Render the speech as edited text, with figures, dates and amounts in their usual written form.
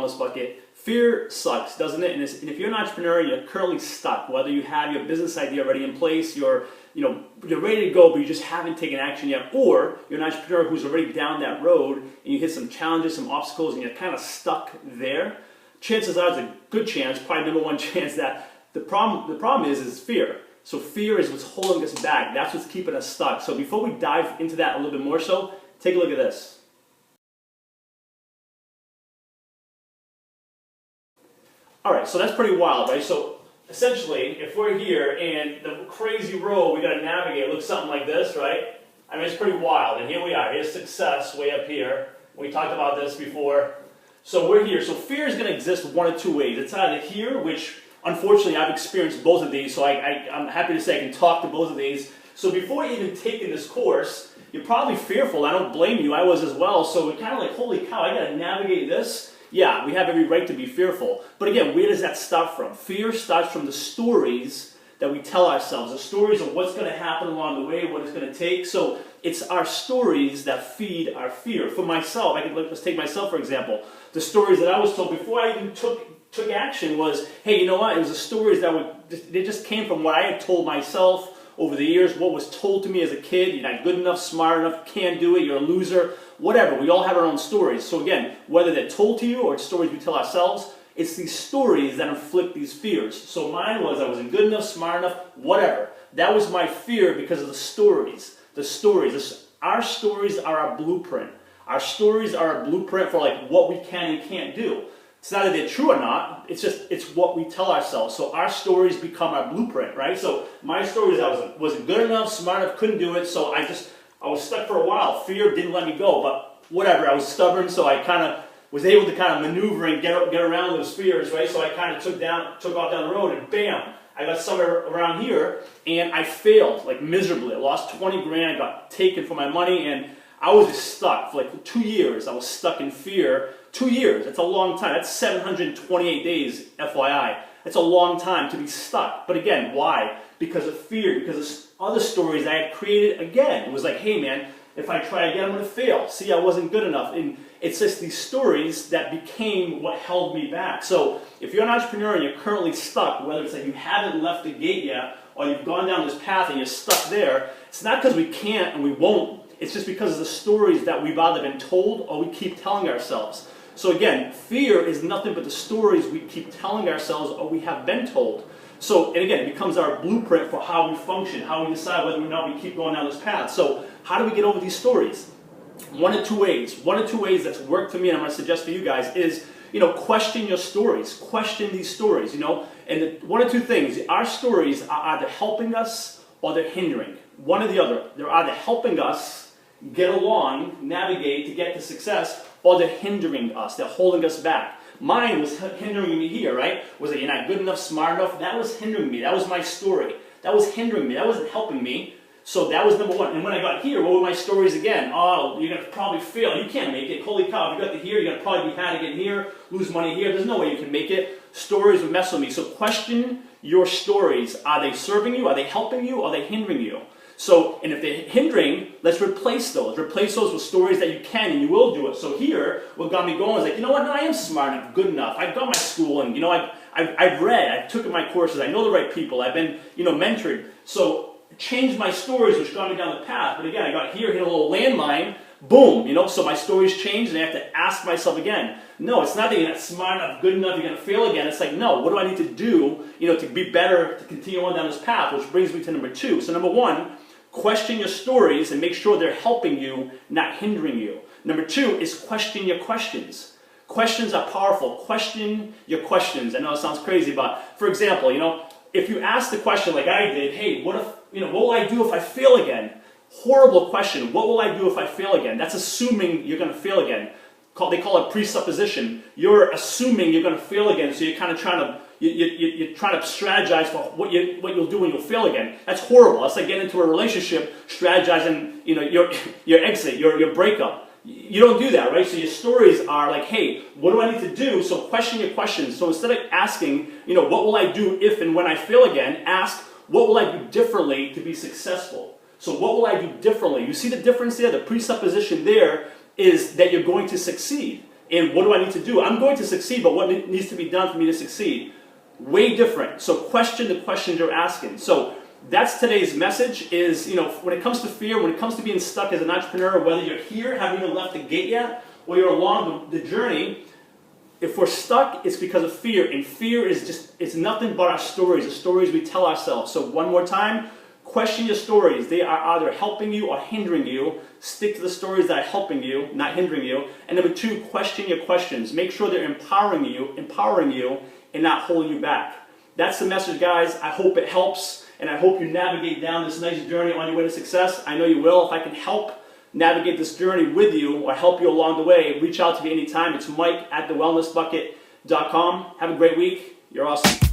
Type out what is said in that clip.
bottomless bucket. Fear sucks, doesn't it? And if you're an entrepreneur and you're currently stuck, whether you have your business idea already in place, you're ready to go, but you just haven't taken action yet, or you're an entrepreneur who's already down that road and you hit some challenges, some obstacles, and you're kind of stuck there, chances are it's a good chance, probably number one chance, that the problem is fear. So fear is what's holding us back. That's what's keeping us stuck. So before we dive into that a little bit more so, take a look at this. All right, so that's pretty wild, right? So essentially, if we're here and the crazy road we got to navigate looks something like this, right? I mean, it's pretty wild. And here we are. Here's success way up here. We talked about this before. So we're here. So fear is going to exist one of two ways. It's either here, which unfortunately I've experienced both of these, so I'm happy to say I can talk to both of these. So before even taking this course, you're probably fearful. I don't blame you. I was as well. So we're kind of like, holy cow, I got to navigate this. Yeah, we have every right to be fearful. But again, where does that start from? Fear starts from the stories that we tell ourselves, the stories of what's going to happen along the way, what it's going to take. So it's our stories that feed our fear. For myself, let's take myself for example. The stories that I was told before I even took action was, hey, you know what? It was the stories they just came from what I had told myself over the years, what was told to me as a kid. You're not good enough, smart enough, can't do it, you're a loser, whatever. We all have our own stories. So again, whether they're told to you or it's stories we tell ourselves, it's these stories that inflict these fears. So mine was I wasn't good enough, smart enough, whatever. That was my fear because of the stories. Our stories are our blueprint. Our stories are a blueprint for like what we can and can't do. It's not that they're true or not, it's what we tell ourselves. So our stories become our blueprint, right? So my story is I wasn't good enough, smart enough, couldn't do it, so I was stuck for a while. Fear didn't let me go, but whatever, I was stubborn, so I kind of was able to kind of maneuver and get around those fears, right? So I kind of took off down the road and bam, I got somewhere around here and I failed, like miserably. I lost 20 grand, I got taken for my money, and I was just stuck for like 2 years. I was stuck in fear. 2 years, that's a long time. That's 728 days, FYI. That's a long time to be stuck. But again, why? Because of fear, because of other stories I had created. Again, it was like, hey man, if I try again, I'm going to fail. See, I wasn't good enough. And it's just these stories that became what held me back. So if you're an entrepreneur and you're currently stuck, whether it's like you haven't left the gate yet, or you've gone down this path and you're stuck there, it's not because we can't and we won't. It's just because of the stories that we've either been told or we keep telling ourselves. So again, fear is nothing but the stories we keep telling ourselves or we have been told. So, and again, it becomes our blueprint for how we function, how we decide whether or not we keep going down this path. So how do we get over these stories? One of two ways. One of two ways that's worked for me and I'm going to suggest for you guys is, question your stories. Question these stories, And one of two things. Our stories are either helping us or they're hindering. One or the other. They're either helping us get along, navigate to get to success, or they're hindering us, they're holding us back. Mine was hindering me here, right? Was it you're not good enough, smart enough? That was hindering me. That was my story. That was hindering me. That wasn't helping me. So that was number one. And when I got here, what were my stories again? Oh, you're going to probably fail. You can't make it. Holy cow, if you got to here, you're going to probably be had again here, lose money here. There's no way you can make it. Stories would mess with me. So question your stories. Are they serving you? Are they helping you? Are they hindering you? So, and if they're hindering, let's replace those. Replace those with stories that you can and you will do it. So here, what got me going is like, you know what, no, I am smart enough, good enough. I've got my school and, I've read, I've taken my courses, I know the right people, I've been, mentored. So, changed my stories, which got me down the path. But again, I got here, hit a little landmine, boom, so my stories changed and I have to ask myself again. No, it's not that you're not smart enough, good enough, you're going to fail again. It's like, no, what do I need to do, to be better, to continue on down this path, which brings me to number two. So number one, question your stories and make sure they're helping you, not hindering you. Number two is question your questions. Questions are powerful. Question your questions. I know it sounds crazy, but for example, if you ask the question like I did, hey, what will I do if I fail again? Horrible question. What will I do if I fail again? That's assuming you're going to fail again. They call it presupposition. You're assuming you're going to fail again, so you're kind of trying to you're trying to strategize for what you'll do when you'll fail again. That's horrible. That's like getting into a relationship, strategizing, your exit, your breakup. You don't do that, right? So your stories are like, hey, what do I need to do? So question your questions. So instead of asking, what will I do if and when I fail again, ask, what will I do differently to be successful? So what will I do differently? You see the difference there? The presupposition there is that you're going to succeed. And what do I need to do? I'm going to succeed, but what needs to be done for me to succeed? Way different. So question the questions you're asking. So that's today's message is, when it comes to fear, when it comes to being stuck as an entrepreneur, whether you're here, haven't even left the gate yet, or you're along the journey, if we're stuck, it's because of fear. And fear is it's nothing but our stories, the stories we tell ourselves. So one more time, question your stories. They are either helping you or hindering you. Stick to the stories that are helping you, not hindering you. And number two, question your questions. Make sure they're empowering you, and not holding you back. That's the message, guys. I hope it helps, and I hope you navigate down this nice journey on your way to success. I know you will. If I can help navigate this journey with you or help you along the way, reach out to me anytime. It's Mike at thewellnessbucket.com. Have a great week. You're awesome.